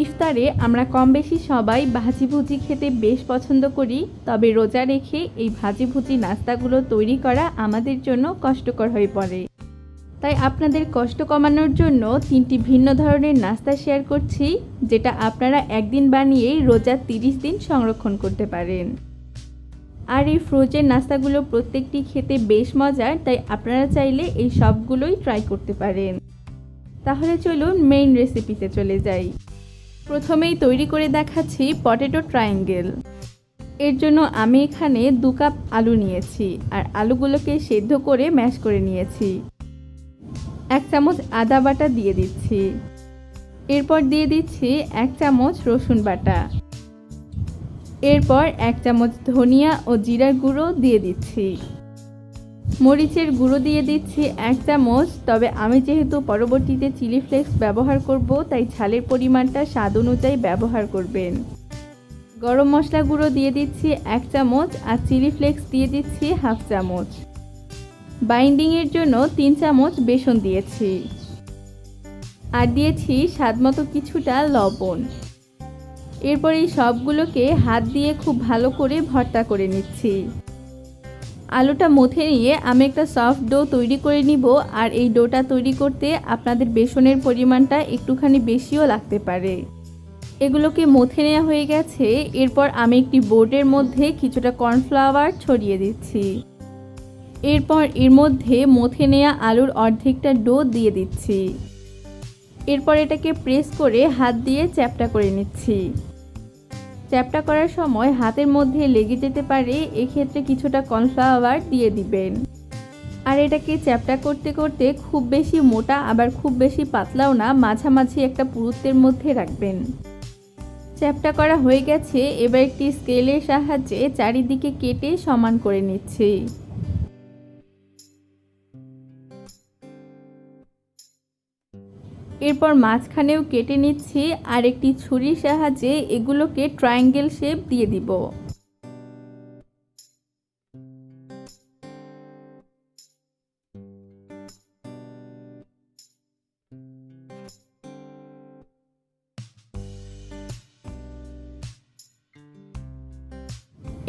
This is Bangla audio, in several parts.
ইফতারে আমরা কম বেশি সবাই ভাজিভুজি খেতে বেশ পছন্দ করি, তবে রোজা রেখে এই ভাজিভুজি নাস্তাগুলো তৈরি করা আমাদের জন্য কষ্টকর হয়ে পড়ে। তাই আপনাদের কষ্ট কমানোর জন্য 3টি ভিন্ন ধরনের নাস্তা শেয়ার করছি, যেটা আপনারা একদিন বানিয়েই রোজার 30 দিন সংরক্ষণ করতে পারেন। আর এই ফ্রোজেন নাস্তাগুলো প্রত্যেকটি খেতে বেশ মজার, তাই আপনারা চাইলে এই সবগুলোই ট্রাই করতে পারেন। তাহলে চলুন মেইন রেসিপিতে চলে যাই। প্রথমেই তৈরি করে দেখাচ্ছি পটেটো ট্রায়াঙ্গেল। এর জন্য আমি এখানে 2 কাপ আলু নিয়েছি, আর আলুগুলোকে সেদ্ধ করে ম্যাশ করে নিয়েছি। 1 চামচ আদা বাটা দিয়ে দিচ্ছি। এরপর দিয়ে দিচ্ছি 1 চামচ রসুন বাটা। এরপর 1 চামচ ধনিয়া ও জিরার গুঁড়ো দিয়ে দিচ্ছি। মরিচের গুঁড়ো দিয়ে দিচ্ছি 1 চামচ, তবে আমি যেহেতু পরবর্তীতে চিলি ফ্লেক্স ব্যবহার করব, তাই ঝালের পরিমাণটা স্বাদ অনুযায়ী ব্যবহার করবেন। গরম মশলা গুঁড়ো দিয়ে দিচ্ছি 1 চামচ, আর চিলি ফ্লেক্স দিয়ে দিচ্ছি 1/2 চামচ। বাইন্ডিংয়ের জন্য 3 চামচ বেসন দিয়েছি, আর দিয়েছি স্বাদমতো কিছুটা লবণ। এরপর এই সবগুলোকে হাত দিয়ে খুব ভালো করে ভর্তা করে নিচ্ছি। আলুটা মথে নিয়ে আমি একটা সফট ডো তৈরি করে নিব, আর এই ডোটা তৈরি করতে আপনাদের বেসনের পরিমাণটা একটুখানি বেশিও লাগতে পারে। এগুলোকে মথে নেওয়া হয়ে গেছে। এরপর আমি একটি বোর্ডের মধ্যে কিছুটা কর্নফ্লাওয়ার ছড়িয়ে দিচ্ছি। এরপর এর মধ্যে মথে নেওয়া আলুর অর্ধেকটা ডো দিয়ে দিচ্ছি। এরপর এটাকে প্রেস করে হাত দিয়ে চ্যাপ্টা করে নিচ্ছি। চ্যাপ্টা করার সময় হাতের মধ্যে লেগে যেতে পারে, এক্ষেত্রে কিছুটা কর্নফ্লাওয়ার দিয়ে দিবেন। আর এটাকে চ্যাপ্টা করতে করতে খুব বেশি মোটা আবার খুব বেশি পাতলাও না, মাঝামাঝি একটা পুরুত্বের মধ্যে রাখবেন। চ্যাপ্টা করা হয়ে গেছে। এবার একটি স্কেলের সাহায্যে চারিদিকে কেটে সমান করে নিচ্ছি। এরপর মাঝখানেও কেটে নিচ্ছি, আর একটি ছুরির সাহায্যে এগুলোকে ট্রায়াঙ্গেল শেপ দিয়ে দিব।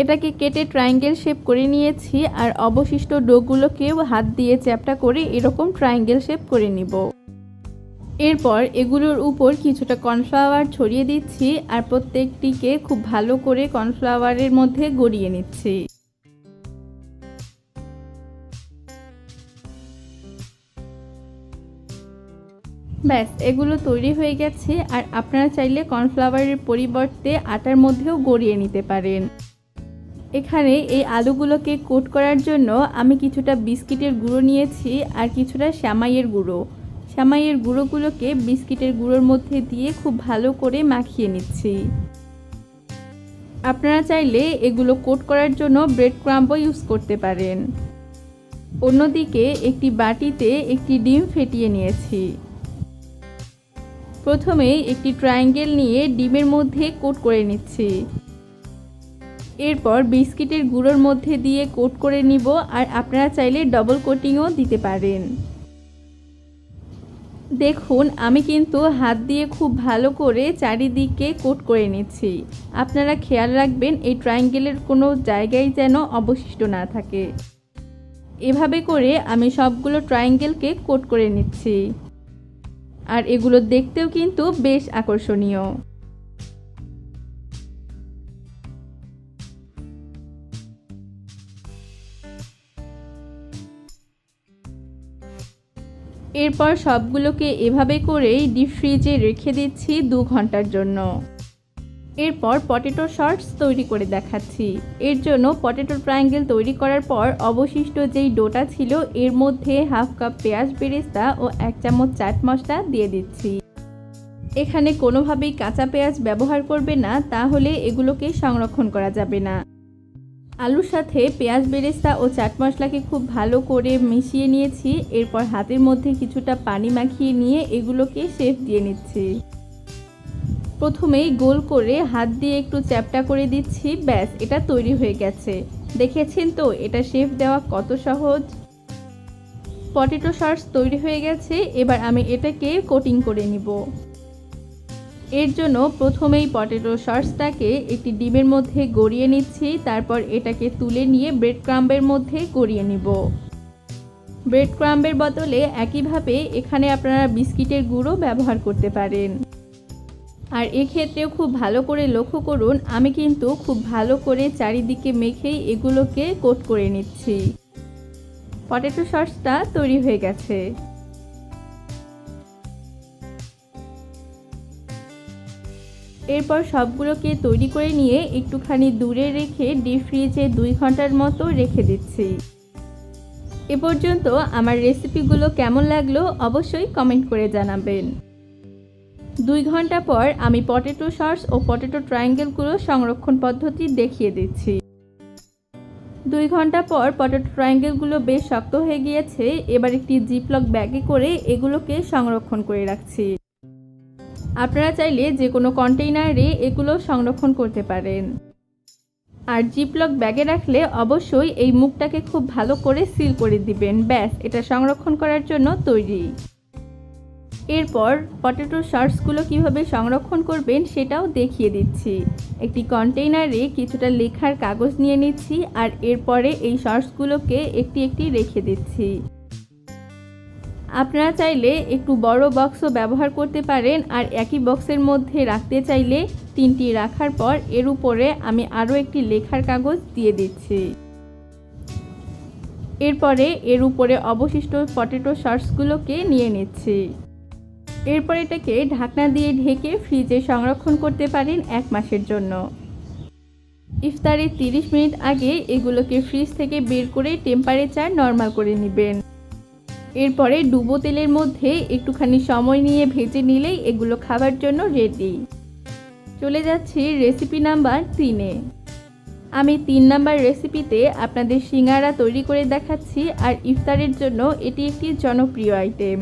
এটাকে কেটে ট্রায়াঙ্গেল শেপ করে নিয়েছি, আর অবশিষ্ট ডোগুলোকেও হাত দিয়ে চ্যাপ্টা করে এরকম ট্রায়াঙ্গেল শেপ করে নিব। এরপর এগুলোর উপর কিছুটা কর্নফ্লাওয়ার ছড়িয়ে দিচ্ছি, আর প্রত্যেকটিকে খুব ভালো করে কর্নফ্লাওয়ারের মধ্যে গড়িয়ে নিচ্ছি। ব্যাস, এগুলো তৈরি হয়ে গেছে। আর আপনারা চাইলে কর্নফ্লাওয়ারের পরিবর্তে আটার মধ্যেও গড়িয়ে নিতে পারেন। এখানে এই আলুগুলোকে কোট করার জন্য আমি কিছুটা বিস্কিটের গুঁড়ো নিয়েছি, আর কিছুটা সেমাইয়ের গুঁড়ো। সেমাইয়ের গুঁড়োগুলোকে বিস্কিটের গুঁড়োর মধ্যে দিয়ে খুব ভালো করে মাখিয়ে নিচ্ছি। আপনারা চাইলে এগুলো কোট করার জন্য ব্রেড ক্রাম্বও ইউজ করতে পারেন। অন্যদিকে একটি বাটিতে একটি ডিম ফেটিয়ে নিয়েছি। প্রথমে একটি ট্রায়াঙ্গেল নিয়ে ডিমের মধ্যে কোট করে নিচ্ছি। এরপর বিস্কিটের গুঁড়োর মধ্যে দিয়ে কোট করে নিব, আর আপনারা চাইলে ডবল কোটিংও দিতে পারেন। দেখুন, আমি কিন্তু হাত দিয়ে খুব ভালো করে চারিদিকে কোট করে নিচ্ছি। আপনারা খেয়াল রাখবেন এই ট্রায়াঙ্গেলের কোনো জায়গায় যেন অবশিষ্ট না থাকে। এভাবে করে আমি সবগুলো ট্রায়াঙ্গেলকে কোট করে নিচ্ছি, আর এগুলো দেখতেও কিন্তু বেশ আকর্ষণীয়। এরপর সবগুলোকে এভাবে করেই ডিপ ফ্রিজে রেখে দিচ্ছি 2 ঘন্টার জন্য। এরপর পটেটো শর্টস তৈরি করে দেখাচ্ছি। এর জন্য পটেটো ট্রায়াঙ্গেল তৈরি করার পর অবশিষ্ট যেই ডোটা ছিল এর মধ্যে 1/2 কাপ পেঁয়াজ বেরেস্তা ও 1 চামচ চাট মশলা দিয়ে দিচ্ছি। এখানে কোনোভাবেই কাঁচা পেঁয়াজ ব্যবহার করবে না, তাহলে এগুলোকে সংরক্ষণ করা যাবে না। আলুর সাথে পেঁয়াজ বেরেস্তা ও চাট মশলাকে খুব ভালো করে মিশিয়ে নিয়েছি। এরপর হাতের মধ্যে কিছুটা পানি মাখিয়ে নিয়ে এগুলোকে শেপ দিয়ে নিচ্ছি। প্রথমেই গোল করে হাত দিয়ে একটু চ্যাপ্টা করে দিচ্ছি। ব্যাস, এটা তৈরি হয়ে গেছে। দেখেছেন তো এটা শেপ দেওয়া কত সহজ। পটেটো সস তৈরি হয়ে গেছে। এবার আমি এটাকে কোটিং করে নিব। এর জন্য প্রথমেই পটেটো সসটাকে একটি ডিমের মধ্যে গড়িয়ে নিচ্ছি, তারপর এটাকে তুলে নিয়ে ব্রেড ক্রাম্বের মধ্যে গড়িয়ে নিব। ব্রেড ক্রাম্বের বদলে একইভাবে এখানে আপনারা বিস্কিটের গুঁড়ো ব্যবহার করতে পারেন। আর এক্ষেত্রেও খুব ভালো করে লক্ষ্য করুন, আমি কিন্তু খুব ভালো করে চারিদিকে মেখেই এগুলোকে কোট করে নিচ্ছি। পটেটো সসটা তৈরি হয়ে গেছে। এরপর সবগুলোকে তৈরি করে নিয়ে একটুখানি দূরে রেখে ডিপ ফ্রিজে 2 ঘন্টার মতো রেখে দিচ্ছি। এ পর্যন্ত আমার রেসিপিগুলো কেমন লাগলো অবশ্যই কমেন্ট করে জানাবেন। 2 ঘন্টা পর আমি পটেটো সস ও পটেটো ট্রায়াঙ্গেলগুলো সংরক্ষণ পদ্ধতি দেখিয়ে দিচ্ছি। 2 ঘন্টা পর পটেটো ট্রায়াঙ্গেলগুলো বেশ শক্ত হয়ে গিয়েছে। এবার একটি জিপলক ব্যাগে করে এগুলোকে সংরক্ষণ করে রাখছি। আপনারা চাইলে যে কোনো কন্টেইনারে এগুলো সংরক্ষণ করতে পারেন। আর জিপলক ব্যাগে রাখলে অবশ্যই এই মুখটাকে খুব ভালো করে সিল করে দিবেন। ব্যাস, এটা সংরক্ষণ করার জন্য তৈরি। এরপর পটেটো সসগুলো কিভাবে সংরক্ষণ করবেন সেটাও দেখিয়ে দিচ্ছি। একটি কন্টেইনারে কিছুটা লেখার কাগজ নিয়ে নিচ্ছি আর এরপরে এই সসগুলোকে একটি একটি রেখে দিচ্ছি। আপনারা চাইলে একটু বড় বক্সও ব্যবহার করতে পারেন। আর একই বক্সের মধ্যে রাখতে চাইলে 3টি রাখার পর এর উপরে আমি আরও একটি লেখার কাগজ দিয়ে দিচ্ছি। এরপরে এর উপরে অবশিষ্ট পটেটো সসগুলোকে নিয়ে নিচ্ছি। এরপর এটাকে ঢাকনা দিয়ে ঢেকে ফ্রিজে সংরক্ষণ করতে পারেন 1 মাসের জন্য। ইফতারের 30 মিনিট আগে এগুলোকে ফ্রিজ থেকে বের করে টেম্পারেচার নর্মাল করে নেবেন। এরপরে ডুবো তেলের মধ্যে একটুখানি সময় নিয়ে ভেজে নিলেই এগুলো খাবার জন্য রেডি। চলে যাচ্ছি রেসিপি নাম্বার 3-এ। আমি 3 নাম্বার রেসিপিতে আপনাদের সিঙ্গারা তৈরি করে দেখাচ্ছি। আর ইফতারের জন্য এটি একটি জনপ্রিয় আইটেম।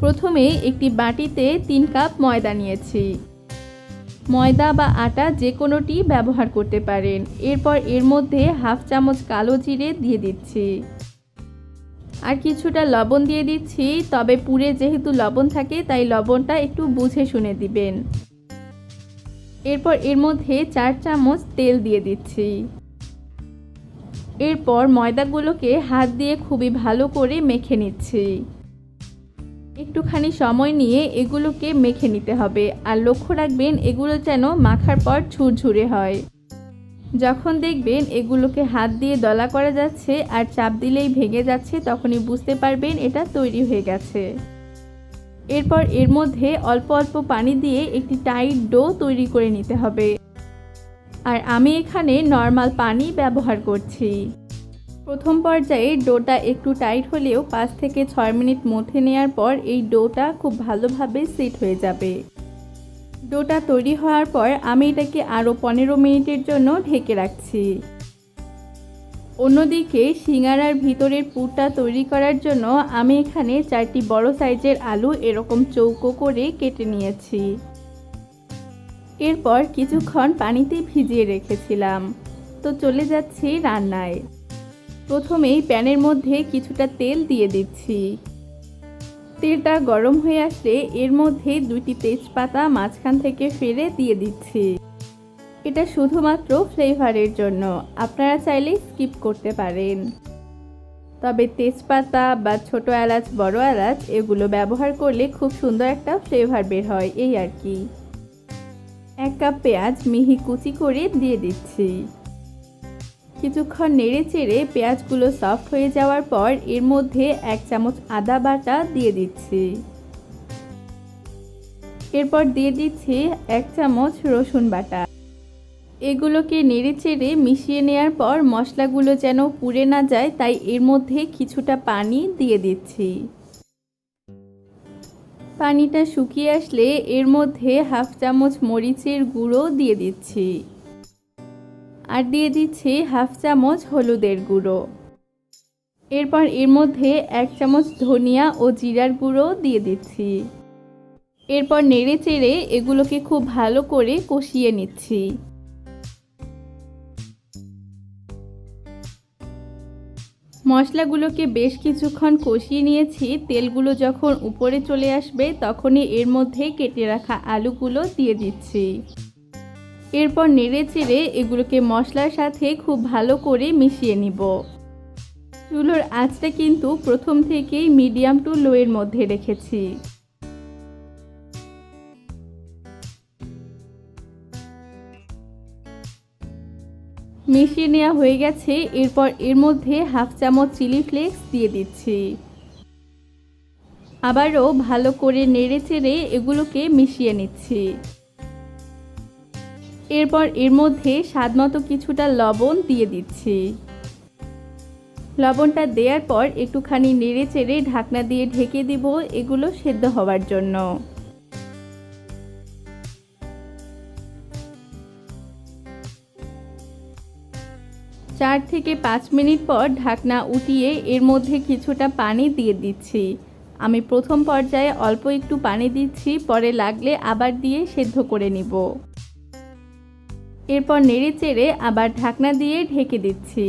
প্রথমে একটি বাটিতে 3 কাপ ময়দা নিয়েছি। ময়দা বা আটা যে কোনোটি ব্যবহার করতে পারেন। এরপর এর মধ্যে হাফ চামচ কালো জিরে দিয়ে দিচ্ছি। আর কিছুটা লবণ দিয়ে দিচ্ছি, তবে পুরে যেহেতু লবণ থাকে তাই লবণটা একটু বুঝে শুনে দিবেন। এরপর এর মধ্যে 4 চামচ তেল দিয়ে দিচ্ছি। এরপর ময়দাগুলোকে হাত দিয়ে খুবই ভালো করে মেখে নিচ্ছি। একটুখানি সময় নিয়ে এগুলোকে মেখে নিতে হবে। আর লক্ষ্য রাখবেন এগুলো যেন মাখার পর ঝুরঝুরে হয়। যখন দেখবেন এগুলোকে হাত দিয়ে দলা করা যাচ্ছে আর চাপ দিলেই ভেঙে যাচ্ছে, তখনই বুঝতে পারবেন এটা তৈরি হয়ে গেছে। এরপর এর মধ্যে অল্প অল্প পানি দিয়ে একটি টাইট ডো তৈরি করে নিতে হবে। আর আমি এখানে নর্মাল পানি ব্যবহার করছি। প্রথম পর্যায়ে ডোটা একটু টাইট হলেও 5 থেকে 6 মিনিট মথে নেওয়ার পর এই ডোটা খুব ভালোভাবে সেট হয়ে যাবে। ডোটা তৈরি হওয়ার পর আমি এটাকে আরও 15 মিনিটের জন্য ঢেকে রাখছি। অন্যদিকে সিঙ্গারার ভিতরের পুরটা তৈরি করার জন্য আমি এখানে 4টি বড় সাইজের আলু এরকম চৌকো করে কেটে নিয়েছি। এরপর কিছুক্ষণ পানিতে ভিজিয়ে রেখেছিলাম। তো চলে যাচ্ছি রান্নায়। প্রথমেই প্যানের মধ্যে কিছুটা তেল দিয়ে দিচ্ছি। তেলটা গরম হয়ে আসলে এর মধ্যে 2টি তেজপাতা মাঝখান থেকে ফেলে দিয়ে দিচ্ছি। এটা শুধুমাত্র ফ্লেভারের জন্য, আপনারা চাইলে স্কিপ করতে পারেন। তবে তেজপাতা বা ছোট এলাচ, বড় এলাচ এগুলো ব্যবহার করলে খুব সুন্দর একটা ফ্লেভার বের হয়, এই আর কি। 1 কাপ পেঁয়াজ মিহি কুচি করে দিয়ে দিচ্ছি। কিছুক্ষণ নেড়ে চেড়ে পেঁয়াজগুলো সফট হয়ে যাওয়ার পর এর মধ্যে 1 চামচ আদা বাটা দিয়ে দিচ্ছি। এরপর দিয়ে দিচ্ছি 1 চামচ রসুন বাটা। এগুলোকে নেড়ে চেড়ে মিশিয়ে নেওয়ার পর মশলাগুলো যেন পুড়ে না যায় তাই এর মধ্যে কিছুটা পানি দিয়ে দিচ্ছি। পানিটা শুকিয়ে আসলে এর মধ্যে হাফ চামচ মরিচের গুঁড়ো দিয়ে দিচ্ছি। আর দিয়ে দিচ্ছি হাফ চামচ হলুদের গুঁড়ো। এরপর এর মধ্যে 1 চামচ ধনিয়া ও জিরার গুঁড়ো দিয়ে দিচ্ছি। এরপর নেড়ে চেড়ে এগুলোকে খুব ভালো করে কষিয়ে নিচ্ছি। মশলাগুলোকে বেশ কিছুক্ষণ কষিয়ে নিয়েছি। তেলগুলো যখন উপরে চলে আসবে তখনই এর মধ্যে কেটে রাখা আলুগুলো দিয়ে দিচ্ছি। এরপর নেড়ে চেড়ে এগুলোকে মশলার সাথে খুব ভালো করে মিশিয়ে নিব। চুলোর আঁচটা কিন্তু প্রথম থেকেই মিডিয়াম টু লো এর মধ্যে রেখেছি। মিশিয়ে নেওয়া হয়ে গেছে। এরপর এর মধ্যে হাফ চামচ চিলি ফ্লেক্স দিয়ে দিচ্ছি। আবারও ভালো করে নেড়ে চেড়ে এগুলোকে মিশিয়ে নিচ্ছি। এরপর এর মধ্যে স্বাদমতো কিছুটা লবণ দিয়ে দিচ্ছি। লবণটা দেওয়ার পর একটুখানি নেড়ে চেড়ে ঢাকনা দিয়ে ঢেকে দিব এগুলো সেদ্ধ হওয়ার জন্য। 4 থেকে 5 মিনিট পর ঢাকনা উঠিয়ে এর মধ্যে কিছুটা পানি দিয়ে দিচ্ছি। আমি প্রথম পর্যায়ে অল্প একটু পানি দিচ্ছি, পরে লাগলে আবার দিয়ে সেদ্ধ করে নিব। এরপর নেড়ে চেড়ে আবার ঢাকনা দিয়ে ঢেকে দিচ্ছি।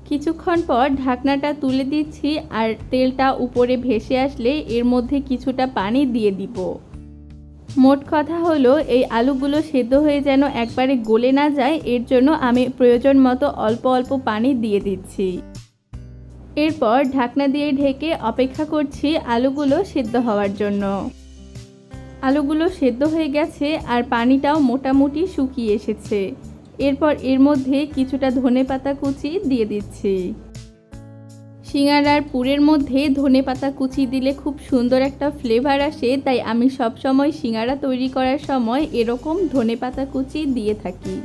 কিছুক্ষণ পর ঢাকনাটা তুলে দিচ্ছি আর তেলটা উপরে ভেসে আসলে এর মধ্যে কিছুটা পানি দিয়ে দিব। মোট কথা হলো এই আলুগুলো সেদ্ধ হয়ে যেন একবারে গলে না যায়, এর জন্য আমি প্রয়োজন মতো অল্প অল্প পানি দিয়ে দিচ্ছি। এরপর ঢাকনা দিয়ে ঢেকে অপেক্ষা করছি আলুগুলো সেদ্ধ হওয়ার জন্য। আলুগুলো সেদ্ধ হয়ে গেছে আর পানিটাও মোটামুটি শুকিয়ে এসেছে। এরপর এর মধ্যে কিছুটা ধনেপাতা কুচি দিয়ে দিচ্ছি। সিঙ্গারার পুরের মধ্যে ধনেপাতা কুচি দিলে খুব সুন্দর একটা ফ্লেভার আসে, তাই আমি সব সময় সিঙ্গারা তৈরি করার সময় এরকম ধনেপাতা কুচি দিয়ে থাকি।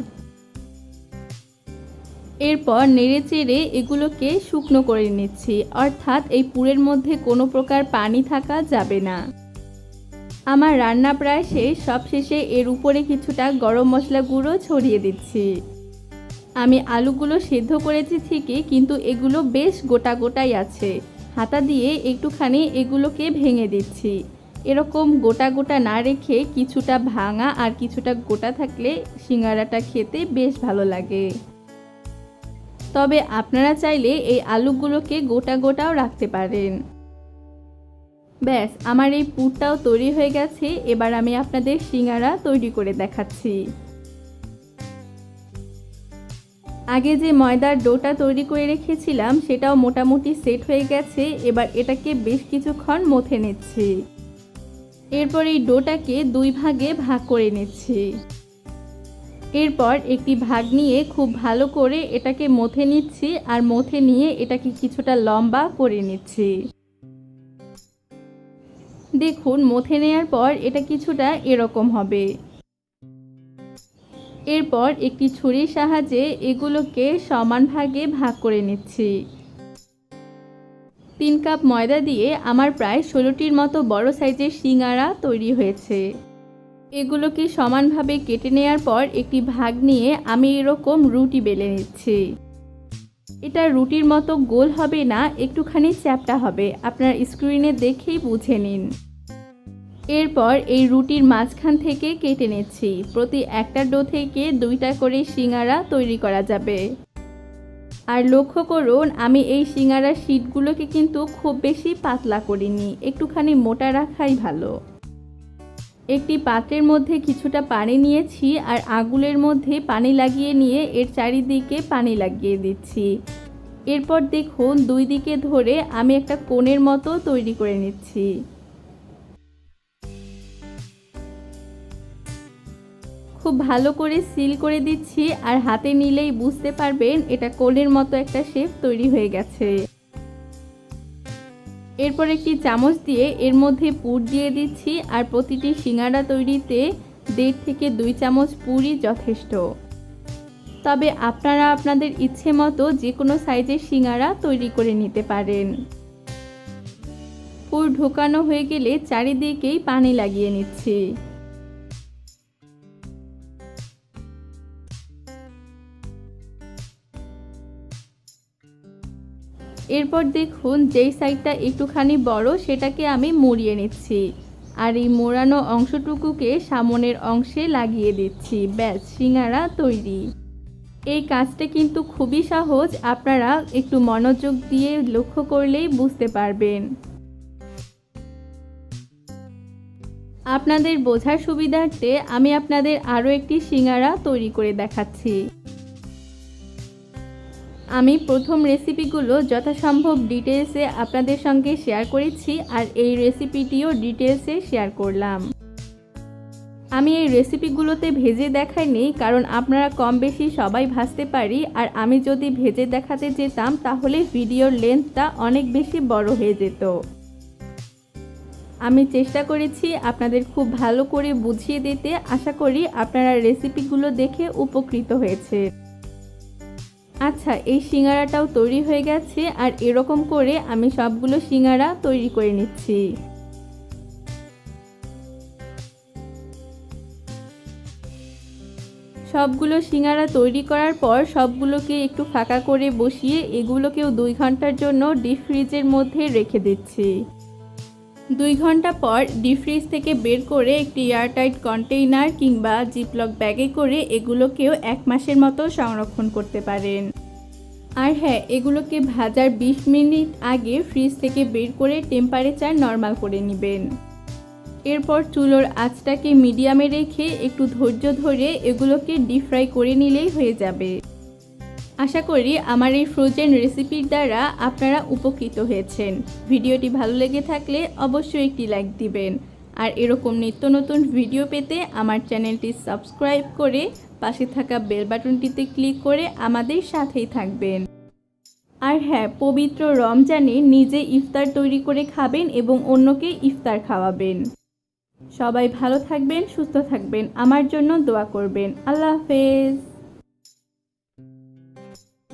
এরপর নেড়ে চেড়ে এগুলোকে শুকনো করে নিচ্ছি, অর্থাৎ এই পুরের মধ্যে কোনো প্রকার পানি থাকা যাবে না। আমার রান্না প্রায় শেষ। সবশেষে এর উপরে কিছুটা গরম মশলা গুঁড়ো ছড়িয়ে দিচ্ছি। আমি আলুগুলো সেদ্ধ করেছি ঠিকই, কিন্তু এগুলো বেশ গোটা গোটাই আছে। হাতা দিয়ে একটুখানি এগুলোকে ভেঙে দিচ্ছি। এরকম গোটা গোটা না রেখে কিছুটা ভাঙা আর কিছুটা গোটা থাকলে সিঙ্গারাটা খেতে বেশ ভালো লাগে। তবে আপনারা চাইলে এই আলুগুলোকে গোটা গোটাও রাখতে পারেন। ব্যাস, আমার এই পুরটাও তৈরি হয়ে গেছে। এবার আমি আপনাদের সিঙ্গারা তৈরি করে দেখাচ্ছি। আগে যে ময়দার ডোটা তৈরি করে রেখেছিলাম সেটাও মোটামুটি সেট হয়ে গেছে। এবার এটাকে বেশ কিছুক্ষণ মথে নিচ্ছি। এরপর এই ডোটাকে 2 ভাগে ভাগ করে নিচ্ছি। এরপর একটি ভাগ নিয়ে খুব ভালো করে এটাকে মথে নিচ্ছি, আর মথে নিয়ে এটাকে কিছুটা লম্বা করে নিচ্ছি। দেখুন, মথে নেওয়ার পর এটা কিছুটা এরকম হবে। এরপর একটি ছুরির সাহায্যে এগুলোকে সমান ভাগে ভাগ করে নিচ্ছি। 3 কাপ ময়দা দিয়ে আমার প্রায় 16টির মতো বড় সাইজের সিঙ্গারা তৈরি হয়েছে। এগুলোকে সমানভাবে কেটে নেওয়ার পর একটি ভাগ নিয়ে আমি এরকম রুটি বেলে নিচ্ছি। এটা রুটির মতো গোল হবে না, একটুখানি চ্যাপ্টা হবে। আপনার স্ক্রিনে দেখেই বুঝে নিন। এরপর এই রুটির মাঝখান থেকে কেটে নিচ্ছি। প্রতি একটা ডো থেকে 2টা করে সিঙ্গারা তৈরি করা যাবে। আর লক্ষ্য করুন, আমি এই সিঙ্গারার শীটগুলোকে কিন্তু খুব বেশি পাতলা করিনি, একটুখানি মোটা রাখাই ভালো। একটি পাত্রের মধ্যে কিছুটা পানি নিয়েছি আর আঙুলের মধ্যে পানি লাগিয়ে নিয়ে এর চারিদিকে পানি লাগিয়ে দিচ্ছি। এরপর দেখুন, 2 দিকে ধরে আমি একটা কোণের মতো তৈরি করে নিচ্ছি। খুব ভালো করে সিল করে দিচ্ছি, আর হাতে নিলেই বুঝতে পারবেন এটা কোণের মতো একটা শেপ তৈরি হয়ে গেছে। এরপর একটি চামচ দিয়ে এর মধ্যে পুর দিয়ে দিচ্ছি, আর প্রতিটি সিঙ্গারা তৈরিতে 1.5 থেকে 2 চামচ পুরই যথেষ্ট। তবে আপনারা আপনাদের ইচ্ছে মতো যে কোনো সাইজের সিঙ্গারা তৈরি করে নিতে পারেন। পুর ঢোকানো হয়ে গেলে চারিদিকেই পানি লাগিয়ে নিচ্ছি। এরপর দেখুন, যেই সাইডটা একটুখানি বড় সেটাকে আমি মুড়িয়ে নিচ্ছি। আর এই মোড়ানো অংশটুকুকে সামনের অংশে লাগিয়ে দিচ্ছি। ব্যাস, সিঙ্গারা তৈরি। এই কাজটা কিন্তু খুবই সহজ, আপনারা একটু মনোযোগ দিয়ে লক্ষ্য করলেই বুঝতে পারবেন। আপনাদের বোঝার সুবিধার্থে আমি আপনাদের আরও একটি সিঙ্গারা তৈরি করে দেখাচ্ছি। আমি প্রথম রেসিপিগুলো যথাসম্ভব ডিটেলসে আপনাদের সঙ্গে শেয়ার করেছি, আর এই রেসিপিটিও ডিটেলসে শেয়ার করলাম। আমি এই রেসিপিগুলোতে ভেজে দেখাইনি, কারণ আপনারা কম বেশি সবাই ভাজতে পারি, আর আমি যদি ভেজে দেখাতে যেতাম তাহলে ভিডিওর লেন্থটা অনেক বেশি বড় হয়ে যেত। আমি চেষ্টা করেছি আপনাদের খুব ভালো করে বুঝিয়ে দিতে। আশা করি আপনারা রেসিপিগুলো দেখে উপকৃত হয়েছে। আচ্ছা, এই সিঙ্গারাটাও তৈরি হয়ে গেছে, আর এরকম করে আমি সবগুলো সিঙ্গারা তৈরি করে নিচ্ছি। সবগুলো সিঙ্গারা তৈরি করার পর সবগুলোকে একটু ফাঁকা করে বসিয়ে এগুলোকেও 2 ঘন্টার জন্য ডিপ ফ্রিজের মধ্যে রেখে দিচ্ছি। 2 ঘন্টা পর ডিপ ফ্রিজ থেকে বের করে একটি এয়ারটাইট কন্টেইনার কিংবা জিপলক ব্যাগে করে এগুলোকেও 1 মাসের মতো সংরক্ষণ করতে পারেন। আর হ্যাঁ, এগুলোকে ভাজার 20 মিনিট আগে ফ্রিজ থেকে বের করে টেম্পারেচার নর্মাল করে নেবেন। এরপর চুলোর আঁচটাকে মিডিয়ামে রেখে একটু ধৈর্য ধরে এগুলোকে ডিপ ফ্রাই করে নিলেই হয়ে যাবে। আশা করি আমার এই ফ্রোজেন রেসিপির দ্বারা আপনারা উপকৃত হয়েছেন। ভিডিওটি ভালো লেগে থাকলে অবশ্যই একটি লাইক দিবেন, আর এরকম নিত্য নতুন ভিডিও পেতে আমার চ্যানেলটি সাবস্ক্রাইব করে পাশে থাকা বেল বাটনটিতে ক্লিক করে আমাদের সাথেই থাকবেন। আর হ্যাঁ, পবিত্র রমজানে নিজে ইফতার তৈরি করে খাবেন এবং অন্যকে ইফতার খাওয়াবেন। সবাই ভালো থাকবেন, সুস্থ থাকবেন, আমার জন্য দোয়া করবেন। আল্লাহ হাফেজ।